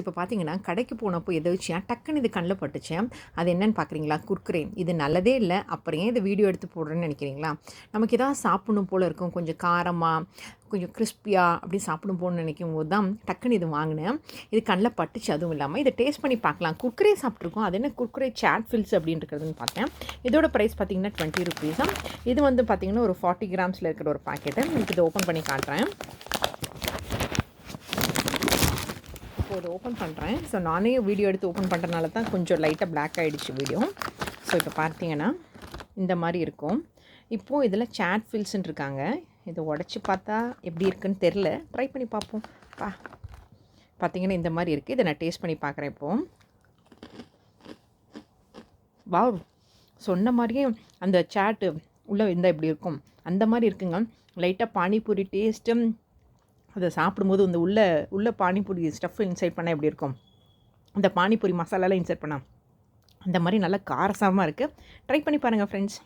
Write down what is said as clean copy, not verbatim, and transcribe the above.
இப்போ பார்த்தீங்கன்னா கடைக்கு போனப்போ எதாச்சும் டக்குன்னு இது கண்ணில் பட்டுச்சேன். அது என்னன்னு பார்க்குறீங்களா? குர்குரே. இது நல்லதே இல்லை, அப்புறம் ஏன் இதை வீடியோ எடுத்து போடுறேன்னு நினைக்கிறீங்களா? நமக்கு ஏதாவது சாப்பிடணும் போல் இருக்கும், கொஞ்சம் காரமாக, கொஞ்சம் கிறிஸ்பியாக அப்படி சாப்பிடும் போகணும்னு நினைக்கும் போது தான் டக்குன்னு இது வாங்கினேன். இது கண்ணில் பட்டுச்சு. அதுவும் இல்லாமல் இதை டேஸ்ட் பண்ணி பார்க்கலாம். குர்குரே சாப்பிட்ருக்கோம், அது என்ன குர்குரே சாட் ஃபில்ஸ் அப்படின்றதுன்னு பார்த்தேன். இதோட ப்ரைஸ் பார்த்தீங்கன்னா 20 rupees. இது வந்து பார்த்தீங்கன்னா ஒரு 40 grams இருக்கிற ஒரு பாக்கெட்டு. உங்களுக்கு இதை ஓப்பன் பண்ணி காட்டுறேன். இப்போ இதை ஓப்பன் பண்ணுறேன். ஸோ நானே வீடியோ எடுத்து ஓப்பன் பண்ணுறதுனால தான் கொஞ்சம் லைட்டாக பிளாக் ஆகிடுச்சு வீடியோ. ஸோ இப்போ பார்த்தீங்கன்னா இந்த மாதிரி இருக்கும். இப்போது இதில் சாட் ஃபில்ஸ்ன்னு இருக்காங்க. இதை உடச்சி பார்த்தா எப்படி இருக்குன்னு தெரில, ட்ரை பண்ணி பார்ப்போம். பார்த்தீங்கன்னா இந்த மாதிரி இருக்குது. இதை நான் டேஸ்ட் பண்ணி பார்க்குறேன் இப்போது. வாவ், சொன்ன மாதிரியே அந்த சாட்டு உள்ளே இருந்தால் எப்படி இருக்கும் அந்த மாதிரி இருக்குங்க. லைட்டாக பானிபூரி டேஸ்ட்டும், அதை சாப்பிடும்போது இந்த உள்ள பானிபூரி ஸ்டஃப் இன்சைட் பண்ணால் எப்படி இருக்கும், இந்த பானிபூரி மசாலாலாம் இன்சைட் பண்ணால் அந்த மாதிரி நல்லா காரசாரமாக இருக்குது. ட்ரை பண்ணி பாருங்கள் ஃப்ரெண்ட்ஸ்.